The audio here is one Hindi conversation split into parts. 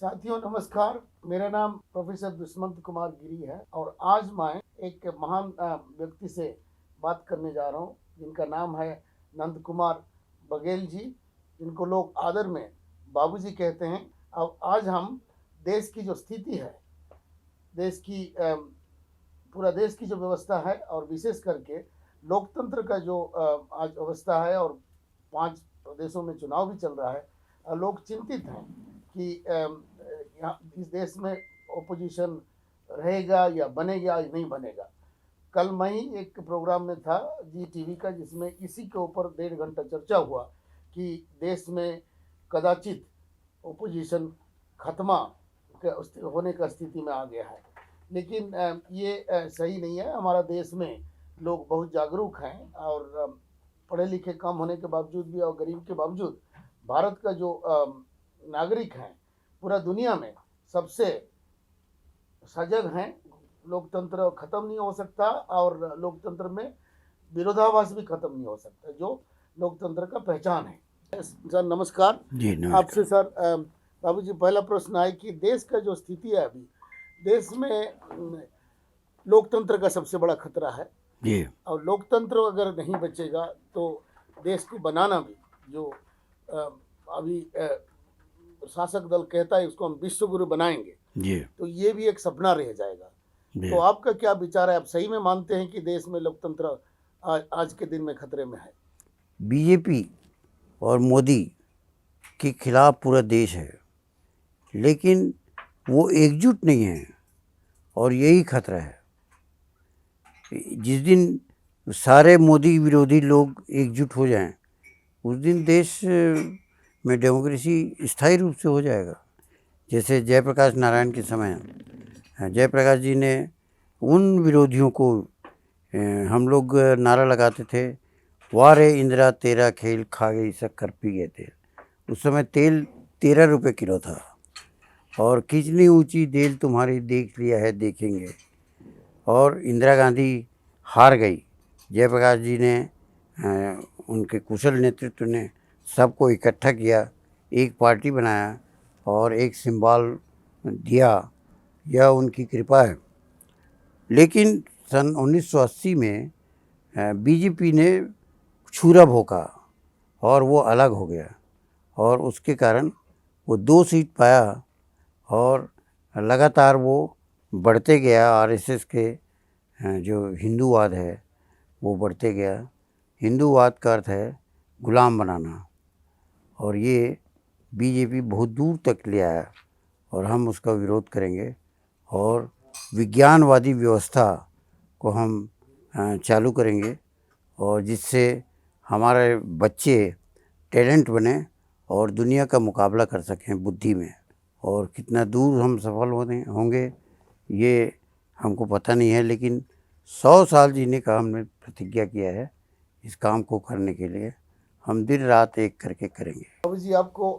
साथियों नमस्कार। मेरा नाम प्रोफेसर दुष्मंत कुमार गिरी है और आज मैं एक महान व्यक्ति से बात करने जा रहा हूँ जिनका नाम है नंद कुमार बघेल जी, जिनको लोग आदर में बाबूजी कहते हैं। अब आज हम देश की जो स्थिति है, देश की पूरा देश की जो व्यवस्था है और विशेष करके लोकतंत्र का जो आज अवस्था है और 5 प्रदेशों में चुनाव भी चल रहा है, लोग चिंतित हैं कि यहाँ इस देश में ओपोजिशन रहेगा या बनेगा या नहीं बनेगा। कल मैं ही एक प्रोग्राम में था जी टीवी का, जिसमें इसी के ऊपर 1.5 घंटा चर्चा हुआ कि देश में कदाचित ओपोजिशन खत्मा होने का स्थिति में आ गया है। लेकिन ये सही नहीं है। हमारा देश में लोग बहुत जागरूक हैं और पढ़े लिखे कम होने के बावजूद भी और गरीब के बावजूद भारत का जो नागरिक हैं पूरा दुनिया में सबसे सजग हैं। लोकतंत्र खत्म नहीं हो सकता और लोकतंत्र में विरोधाभास भी खत्म नहीं हो सकता, जो लोकतंत्र का पहचान है। सर नमस्कार। जी नमस्कार। आपसे सर बाबूजी पहला प्रश्न है कि देश का जो स्थिति है अभी, देश में लोकतंत्र का सबसे बड़ा खतरा है जी। और लोकतंत्र अगर नहीं बचेगा तो देश को बनाना भी, जो अभी शासक दल कहता है उसको हम विश्व गुरु बनाएंगे जी, तो ये भी एक सपना रह जाएगा। तो आपका क्या विचार है? आप सही में मानते हैं कि देश में लोकतंत्र आज के दिन में खतरे में है? बीजेपी और मोदी के खिलाफ पूरा देश है, लेकिन वो एकजुट नहीं है और यही खतरा है। जिस दिन सारे मोदी विरोधी लोग एकजुट हो जाएं, उस दिन देश में डेमोक्रेसी स्थायी रूप से हो जाएगा। जैसे जयप्रकाश नारायण के समय जयप्रकाश जी ने उन विरोधियों को, हम लोग नारा लगाते थे, वाह रे इंदिरा तेरा खेल खा गई शक्कर पी गए तेल। उस समय तेल 13 रुपये किलो था और कितनी ऊंची देल तुम्हारी देख लिया है देखेंगे। और इंदिरा गांधी हार गई। जयप्रकाश जी ने उनके कुशल नेतृत्व ने सबको इकट्ठा किया, एक पार्टी बनाया और एक सिंबल दिया। यह उनकी कृपा है। लेकिन सन 1980 में बीजेपी ने छुरा भोंका और वो अलग हो गया और उसके कारण वो 2 सीट पाया और लगातार वो बढ़ते गया। आरएसएस के जो हिंदूवाद है वो बढ़ते गया। हिंदूवाद का अर्थ है गुलाम बनाना, और ये बीजेपी बहुत दूर तक ले आया और हम उसका विरोध करेंगे और विज्ञानवादी व्यवस्था को हम चालू करेंगे, और जिससे हमारे बच्चे टैलेंट बने और दुनिया का मुकाबला कर सकें बुद्धि में। और कितना दूर हम सफल होंगे ये हमको पता नहीं है, लेकिन 100 साल जीने का हमने प्रतिज्ञा किया है। इस काम को करने के लिए हम दिन रात एक करके करेंगे। बाबूजी आपको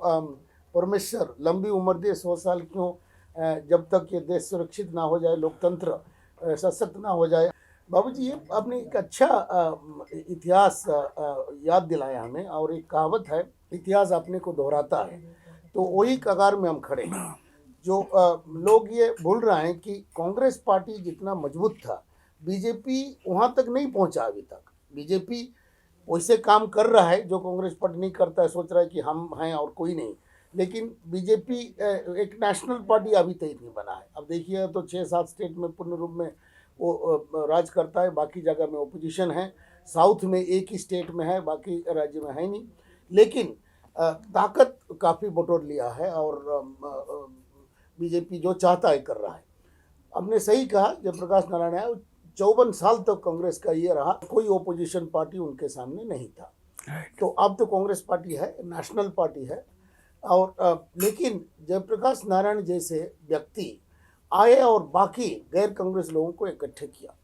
परमेश्वर लंबी उम्र दे, 100 साल क्यों, जब तक ये देश सुरक्षित ना हो जाए, लोकतंत्र सशक्त ना हो जाए। बाबूजी ये आपने एक अच्छा इतिहास याद दिलाया हमें, और एक कहावत है, इतिहास अपने को दोहराता है। तो वही कगार में हम खड़े हैं। जो लोग ये भूल रहे हैं कि कांग्रेस पार्टी जितना मजबूत था, बीजेपी वहाँ तक नहीं पहुँचा अभी तक। बीजेपी वैसे काम कर रहा है जो कांग्रेस पार्टी नहीं करता है, सोच रहा है कि हम हैं और कोई नहीं। लेकिन बीजेपी एक नेशनल पार्टी अभी तक नहीं बना है। अब देखिए तो 6-7 स्टेट में पूर्ण रूप में वो राज करता है, बाकी जगह में ओपोजिशन है। साउथ में एक ही स्टेट में है, बाकी राज्य में है नहीं। लेकिन ताकत काफ़ी बटोर लिया है और बीजेपी जो चाहता है कर रहा है। हमने सही कहा, जयप्रकाश नारायण आया 54 साल तक कांग्रेस का ये रहा, कोई ओपोजिशन पार्टी उनके सामने नहीं था। तो अब तो कांग्रेस पार्टी है, नेशनल पार्टी है। और लेकिन जयप्रकाश नारायण जैसे व्यक्ति आए और बाकी गैर कांग्रेस लोगों को इकट्ठे किया।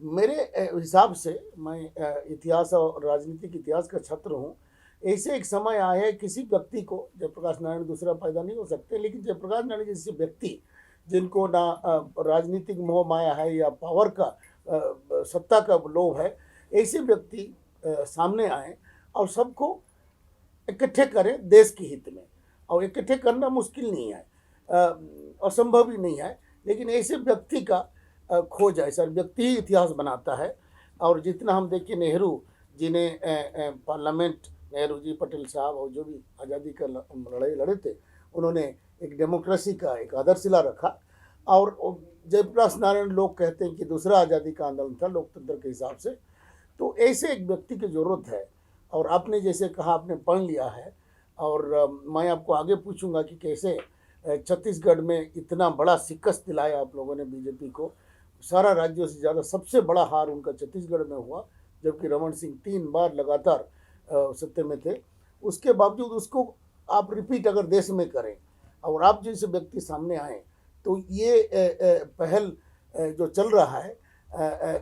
मेरे हिसाब से, मैं इतिहास और राजनीतिक इतिहास का छात्र हूँ, ऐसे एक समय आया है किसी व्यक्ति को, जयप्रकाश नारायण दूसरा पैदा नहीं हो सकते, लेकिन जयप्रकाश नारायण जैसे व्यक्ति जिनको ना राजनीतिक मोह माया है या पावर का सत्ता का लोभ है, ऐसे व्यक्ति सामने आए और सबको इकट्ठे करें देश के हित में। और इकट्ठे करना मुश्किल नहीं है, असंभव ही नहीं है, लेकिन ऐसे व्यक्ति का खोज है सर। व्यक्ति ही इतिहास बनाता है। और जितना हम देखिए नेहरू जिन्हें पार्लियामेंट, नेहरू जी, पटेल साहब और जो भी आज़ादी का लड़ाई लड़े थे, उन्होंने एक डेमोक्रेसी का एक आदर्शिला रखा। और जयप्रकाश नारायण लोग कहते हैं कि दूसरा आज़ादी का आंदोलन था लोकतंत्र के हिसाब से। तो ऐसे एक व्यक्ति की ज़रूरत है। और आपने जैसे कहा, आपने पढ़ लिया है, और मैं आपको आगे पूछूंगा कि कैसे छत्तीसगढ़ में इतना बड़ा शिकस्त दिलाया आप लोगों ने बीजेपी को। सारा राज्यों से ज़्यादा सबसे बड़ा हार उनका छत्तीसगढ़ में हुआ, जबकि रमन सिंह 3 बार लगातार सत्ते में थे। उसके बावजूद उसको आप रिपीट अगर देश में करें और आप जैसे व्यक्ति सामने आए, तो ये पहल जो चल रहा है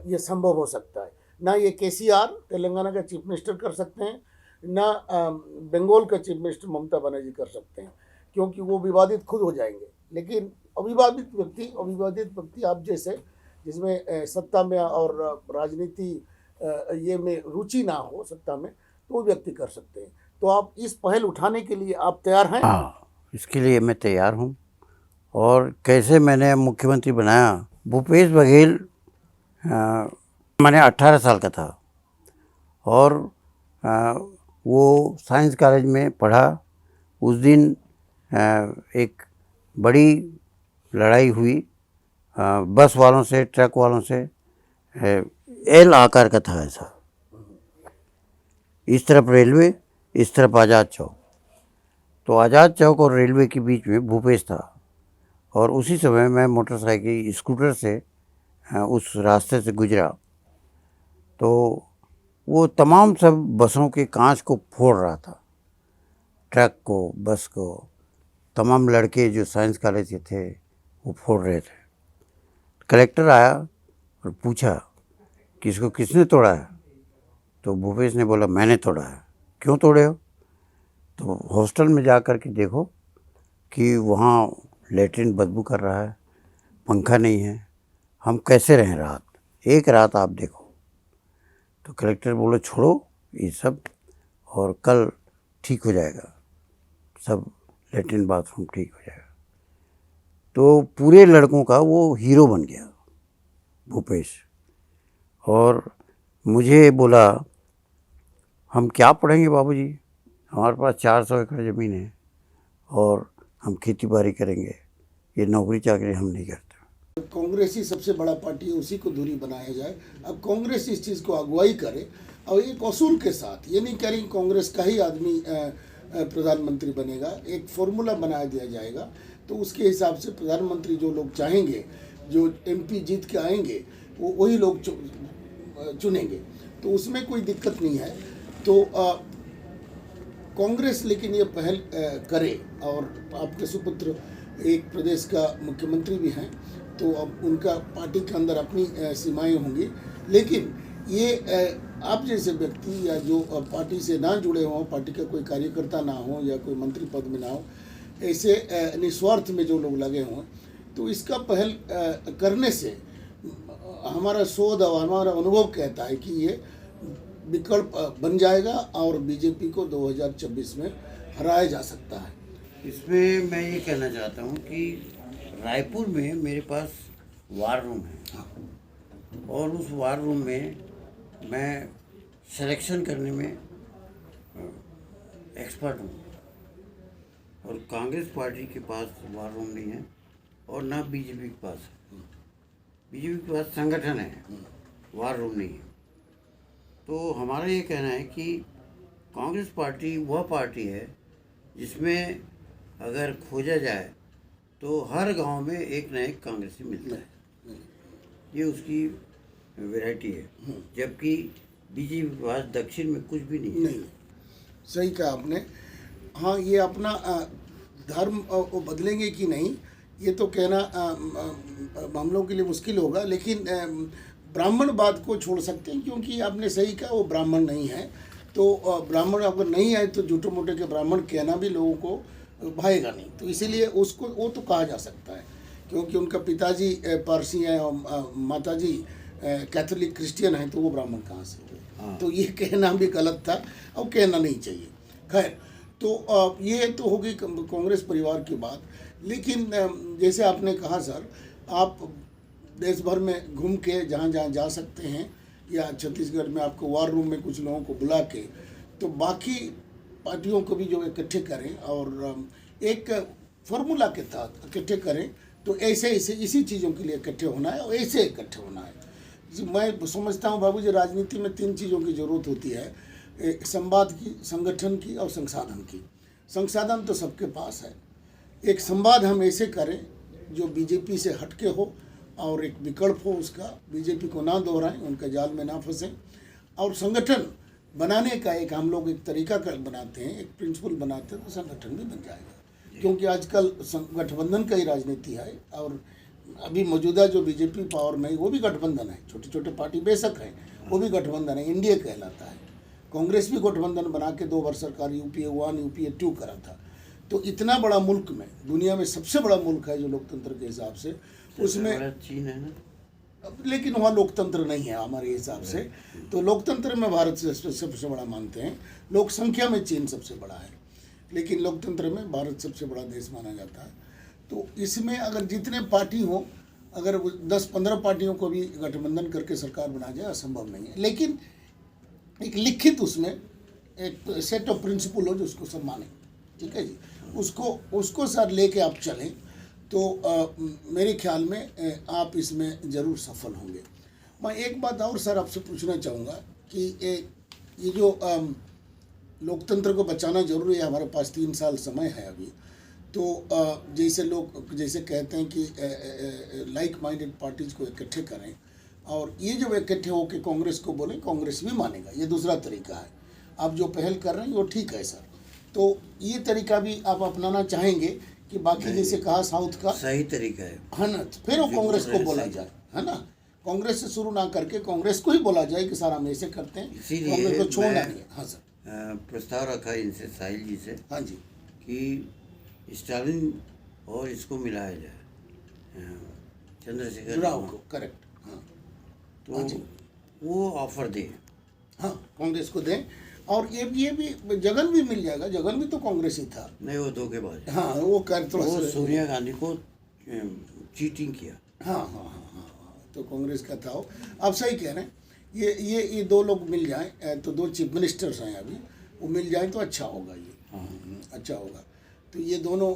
ये संभव हो सकता है। ना ये केसीआर तेलंगाना का चीफ मिनिस्टर कर सकते हैं, ना बंगाल का चीफ मिनिस्टर ममता बनर्जी कर सकते हैं, क्योंकि वो विवादित खुद हो जाएंगे। लेकिन अविवादित व्यक्ति आप जैसे, जिसमें सत्ता में और राजनीति ये में रुचि ना हो सत्ता में, तो वो व्यक्ति कर सकते हैं। तो आप इस पहल उठाने के लिए आप तैयार हैं? हाँ, इसके लिए मैं तैयार हूँ। और कैसे मैंने मुख्यमंत्री बनाया, भूपेश बघेल मैंने 18 साल का था और वो साइंस कॉलेज में पढ़ा। उस दिन एक बड़ी लड़ाई हुई बस वालों से, ट्रक वालों से। एल आकार का था ऐसा, इस तरफ रेलवे, इस तरफ आज़ाद चौक। तो आज़ाद चौक और रेलवे के बीच में भूपेश था। और उसी समय मैं मोटरसाइकिल, स्कूटर से उस रास्ते से गुजरा, तो वो तमाम सब बसों के कांच को फोड़ रहा था, ट्रक को, बस को। तमाम लड़के जो साइंस कॉलेज के थे वो फोड़ रहे थे। कलेक्टर आया और पूछा कि इसको किसने तोड़ा है? तो भूपेश ने बोला, मैंने तोड़ा है। क्यों तोड़े हो? तो हॉस्टल में जा कर के देखो कि वहाँ लेटरिन बदबू कर रहा है, पंखा नहीं है, हम कैसे रहें रात, एक रात आप देखो। तो कलेक्टर बोले, छोड़ो ये सब और कल ठीक हो जाएगा, सब लेटरिन बाथरूम ठीक हो जाएगा। तो पूरे लड़कों का वो हीरो बन गया भूपेश। और मुझे बोला, हम क्या पढ़ेंगे बाबूजी, हमारे पास 400 एकड़ ज़मीन है और हम खेती बाड़ी करेंगे, ये नौकरी चाकरी हम नहीं करते। कांग्रेस ही सबसे बड़ा पार्टी है, उसी को दूरी बनाया जाए। अब कांग्रेस इस चीज़ को अगुवाई करे और एक असूल के साथ, ये नहीं करें कांग्रेस का ही आदमी प्रधानमंत्री बनेगा। एक फॉर्मूला बना दिया जाएगा, तो उसके हिसाब से प्रधानमंत्री जो लोग चाहेंगे, जो एमपी जीत के आएंगे, वो वही लोग चुनेंगे। तो उसमें कोई दिक्कत नहीं है। तो कांग्रेस लेकिन ये पहल करे। और आपके सुपुत्र एक प्रदेश का मुख्यमंत्री भी हैं, तो अब उनका पार्टी के अंदर अपनी सीमाएं होंगी। लेकिन ये आप जैसे व्यक्ति या जो पार्टी से ना जुड़े हों, पार्टी का कोई कार्यकर्ता ना हो या कोई मंत्री पद में ना हो, ऐसे निस्वार्थ में जो लोग लगे हों, तो इसका पहल करने से हमारा शोध और हमारा अनुभव कहता है कि ये विकल्प बन जाएगा और बीजेपी को 2024 में हराया जा सकता है। इसमें मैं ये कहना चाहता हूँ कि रायपुर में मेरे पास वार रूम है और उस वार रूम में मैं सिलेक्शन करने में एक्सपर्ट हूँ। और कांग्रेस पार्टी के पास वार रूम नहीं है और ना बीजेपी के पास है। बीजेपी के पास संगठन है, वार रूम नहीं है। तो हमारा ये कहना है कि कांग्रेस पार्टी वह पार्टी है जिसमें अगर खोजा जाए तो हर गांव में एक न एक कांग्रेसी मिलता है। ये उसकी वैरायटी है, जबकि बीजेपी के पास दक्षिण में कुछ भी नहीं है। सही कहा आपने। हाँ, ये अपना धर्म वो बदलेंगे कि नहीं, ये तो कहना हम लोग के लिए मुश्किल होगा। लेकिन ब्राह्मणवाद को छोड़ सकते हैं, क्योंकि आपने सही कहा, वो ब्राह्मण नहीं है। तो ब्राह्मण अगर नहीं आए तो झूठे मोटे के ब्राह्मण कहना भी लोगों को भाएगा नहीं। तो इसीलिए उसको वो तो कहा जा सकता है, क्योंकि उनका पिताजी पारसी हैं और माताजी कैथोलिक क्रिश्चियन हैं, तो वो ब्राह्मण कहाँ से हुए। तो ये कहना भी गलत था और कहना नहीं चाहिए। खैर, तो ये तो हो गई कांग्रेस परिवार की बात। लेकिन जैसे आपने कहा सर, आप देश भर में घूम के जहाँ जहाँ जा सकते हैं, या छत्तीसगढ़ में आपको वार रूम में कुछ लोगों को बुला के, तो बाकी पार्टियों को भी जो इकट्ठे करें और एक फार्मूला के तहत इकट्ठे करें। तो ऐसे ऐसे इसी चीज़ों के लिए इकट्ठे होना है और ऐसे इकट्ठे होना है। मैं समझता हूँ बाबूजी, राजनीति में 3 चीज़ों की ज़रूरत होती है, एक संवाद की, संगठन की और संसाधन की। संसाधन तो सबके पास है। एक संवाद हम ऐसे करें जो बीजेपी से हटके हो और एक विकल्प हो उसका, बीजेपी को ना दोहराएं, उनके जाल में ना फंसें। और संगठन बनाने का एक हम लोग एक तरीका कर बनाते हैं, एक प्रिंसिपल बनाते हैं, तो संगठन भी बन जाएगा। क्योंकि आजकल गठबंधन का ही राजनीति है और अभी मौजूदा जो बीजेपी पावर में वो भी गठबंधन है, छोटे छोटे पार्टी बेशक हैं, वो भी गठबंधन है, एनडीए कहलाता है। कांग्रेस भी गठबंधन बना के 2 बार सरकार यूपीए 1 यूपीए 2 करा था। तो इतना बड़ा मुल्क में, दुनिया में सबसे बड़ा मुल्क है जो लोकतंत्र के हिसाब से, उसमें चीन है ना, लेकिन वहाँ लोकतंत्र नहीं है हमारे हिसाब से। तो लोकतंत्र में भारत से सबसे बड़ा मानते हैं, लोक संख्या में चीन सबसे बड़ा है, लेकिन लोकतंत्र में भारत सबसे बड़ा देश माना जाता है। तो इसमें अगर जितने पार्टी हो, अगर 10-15 पार्टियों को भी गठबंधन करके सरकार बना जाए, असंभव नहीं है। लेकिन एक लिखित उसमें एक सेट ऑफ प्रिंसिपल हो जो उसको सब माने, ठीक है जी, उसको सर लेके आप चलें तो मेरे ख्याल में आप इसमें ज़रूर सफल होंगे। मैं एक बात और सर आपसे पूछना चाहूँगा कि ये जो लोकतंत्र को बचाना जरूरी है, हमारे पास 3 साल समय है अभी। तो जैसे लोग जैसे कहते हैं कि लाइक माइंडेड पार्टीज़ को इकट्ठे करें, और ये जो इकट्ठे होकर कांग्रेस को बोलें, कांग्रेस भी मानेगा, ये दूसरा तरीका है। आप जो पहल कर रहे हैं वो ठीक है सर। तो ये तरीका भी आप अपनाना चाहेंगे कि बाकी जैसे कहा साउथ का सही तरीका है ना, फिर वो कांग्रेस को बोला जाए, है ना, कांग्रेस से शुरू ना करके कांग्रेस को ही बोला जाए कि सर हम ऐसे करते हैं, कांग्रेस को छोड़ना नहीं है। हाँ सर, प्रस्ताव रखा इनसे, साहिल जी से, हाँ जी, कि स्टालिन और इसको मिलाया जाए, चंद्रशेखर राव को, करेक्ट, हाँ, तो वो ऑफर दे, हाँ, कांग्रेस को दें। और ये भी जगन भी मिल जाएगा, जगन भी तो कांग्रेस ही था। नहीं, वो धोखेबाज, हाँ, वो कर तो वो सोनिया गांधी को चीटिंग किया। हाँ हाँ हाँ हाँ, तो कांग्रेस का था वो। आप सही कह रहे हैं। ये 2 लोग मिल जाएं, तो 2 चीफ मिनिस्टर्स हैं अभी, वो मिल जाएं तो अच्छा होगा, ये अच्छा होगा। तो ये दोनों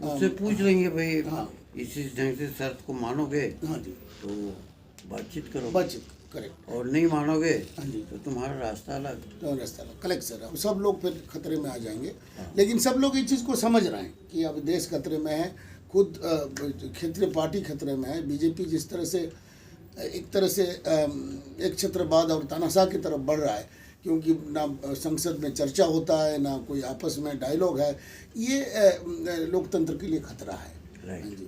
उससे पूछ लेंगे भाई, हाँ, इसी ढंग से शर्त को मानोगे, हाँ जी, तो बातचीत करो, बातचीत, करेक्ट, और नहीं मानोगे हाँ जी, तो तुम्हारा रास्ता अलग, तो रास्ता कलेक्ट सर, सब लोग फिर खतरे में आ जाएंगे। लेकिन सब लोग इस चीज़ को समझ रहे हैं कि अब देश खतरे में है, खुद क्षेत्रीय पार्टी खतरे में है। बीजेपी जिस तरह से एक तरह से एक क्षेत्रवाद और तानाशाह की तरफ बढ़ रहा है, क्योंकि ना संसद में चर्चा होता है, ना कोई आपस में डायलॉग है, ये लोकतंत्र के लिए खतरा है। हाँ जी,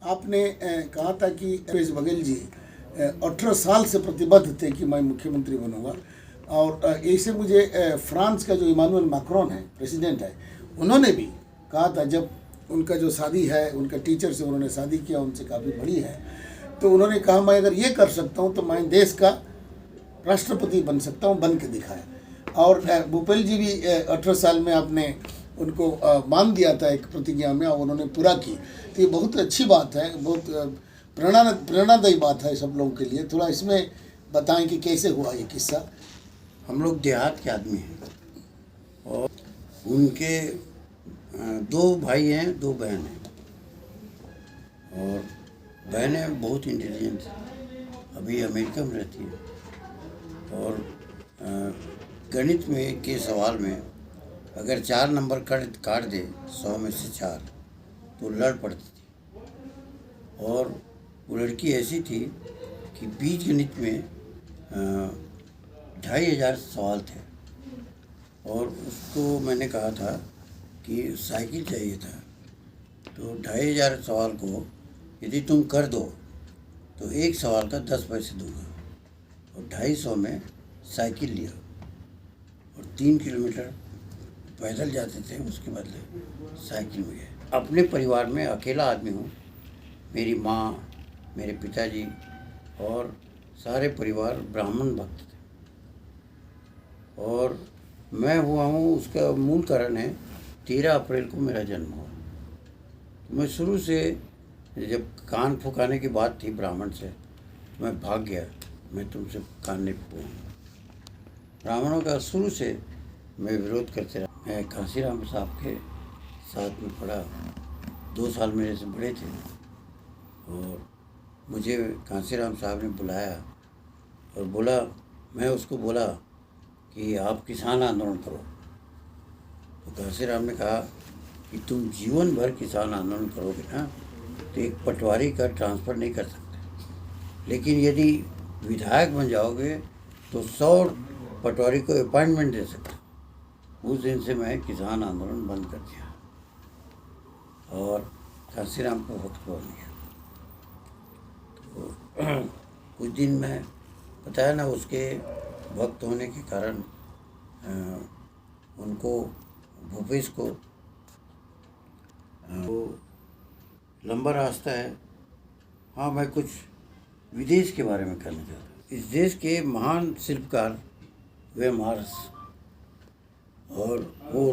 आपने कहा था कि भूपेश बघेल जी 18 साल से प्रतिबद्ध थे कि मैं मुख्यमंत्री बनूंगा, और ऐसे मुझे फ्रांस का जो इमानुएल मैक्रोन है, प्रेसिडेंट है, उन्होंने भी कहा था, जब उनका जो शादी है, उनका टीचर से उन्होंने शादी किया, उनसे काफ़ी बड़ी है, तो उन्होंने कहा मैं अगर ये कर सकता हूँ तो मैं देश का राष्ट्रपति बन सकता हूँ, बन के दिखाया। और भूपेल जी भी 18 साल में आपने उनको मान दिया था एक प्रतिज्ञा में, और उन्होंने पूरा की। तो ये बहुत अच्छी बात है, बहुत प्रेरणादायी बात है सब लोगों के लिए। थोड़ा इसमें बताएं कि कैसे हुआ ये किस्सा। हम लोग देहात के आदमी हैं, और उनके 2 भाई हैं, 2 बहन हैं, और बहनें बहुत इंटेलिजेंट हैं, अभी अमेरिका में रहती हैं, और गणित में के सवाल में अगर 4 नंबर काट दे 100 में से 4, तो लड़ पड़ती थी। और वो लड़की ऐसी थी कि बीज गणित में 2500 सवाल थे, और उसको मैंने कहा था कि साइकिल चाहिए था, तो 2500 सवाल को यदि तुम कर दो तो एक सवाल का 10 पैसे दूंगा, और 250 में साइकिल लिया, और 3 किलोमीटर पैदल जाते थे, उसके बदले साइकिल में गए। अपने परिवार में अकेला आदमी हूँ, मेरी माँ, मेरे पिताजी और सारे परिवार ब्राह्मण भक्त थे, और मैं हुआ हूँ, उसका मूल कारण है 13 अप्रैल को मेरा जन्म हुआ। मैं शुरू से जब कान फुकाने की बात थी ब्राह्मण से, मैं भाग गया, मैं तुमसे कान नहीं फूकूंगा। ब्राह्मणों का शुरू से मैं विरोध करते रहा। मैं कांसीराम साहब के साथ में पढ़ा, 2 साल मेरे से बड़े थे, और मुझे कांसीराम साहब ने बुलाया और बोला, मैं उसको बोला कि आप किसान आंदोलन करो। तो कांसीराम ने कहा कि तुम जीवन भर किसान आंदोलन करोगे ना तो एक पटवारी का ट्रांसफ़र नहीं कर सकते, लेकिन यदि विधायक बन जाओगे तो 100 पटवारी को अपॉइंटमेंट दे सकते। उस दिन से मैं किसान आंदोलन बंद कर दिया और कांसीराम को वक्त बोल दिया। तो कुछ दिन में बताया ना, उसके वक्त होने के कारण उनको, भूपेश को, वो लंबा रास्ता है। हाँ, मैं कुछ विदेश के बारे में कहना चाहता हूँ। इस देश के महान शिल्पकार वे मार्स, और वो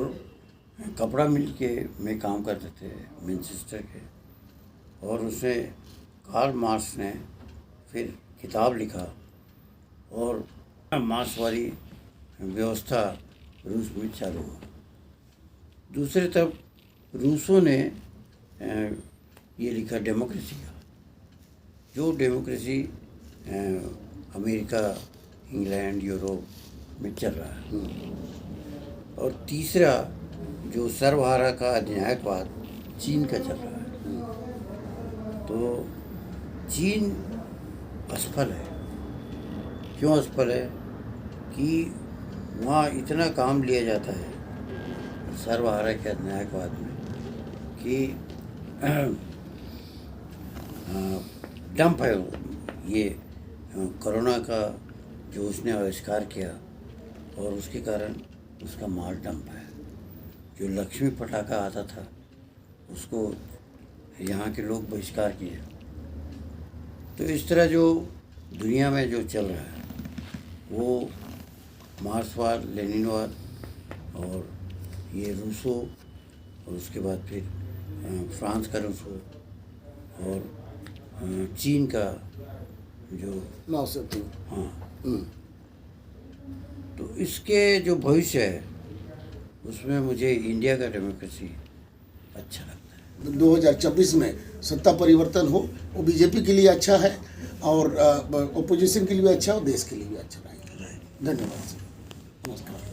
कपड़ा मिल के में काम करते थे मैनचेस्टर के, और उसने कार्ल मार्क्स ने फिर किताब लिखा और मार्क्सवादी व्यवस्था रूस में चालू हुआ। दूसरी तरफ रूसों ने ये लिखा डेमोक्रेसी का, जो डेमोक्रेसी अमेरिका, इंग्लैंड, यूरोप में चल रहा है। और तीसरा जो सर्वहारा का अधिनायकवाद चीन का चल रहा है। तो चीन असफल है। क्यों असफल है? कि वहाँ इतना काम लिया जाता है सर्वहारा के अधिनायकवाद में कि डंप है ये कोरोना का जो उसने आविष्कार किया, और उसके कारण उसका माल डंप है। जो लक्ष्मी पटाखा आता था उसको यहाँ के लोग बहिष्कार किए। तो इस तरह जो दुनिया में जो चल रहा है वो मार्क्सवाद, लेनिनवाद, और ये रूसो, और उसके बाद फिर फ्रांस का रूसो, और चीन का जो माओ से। हाँ, तो इसके जो भविष्य है उसमें मुझे इंडिया का डेमोक्रेसी अच्छा लगता है। 2024 में सत्ता परिवर्तन हो, वो बीजेपी के लिए अच्छा है और ओपोजिशन के लिए भी अच्छा, और देश के लिए भी अच्छा रहेगा। धन्यवाद सर, नमस्कार।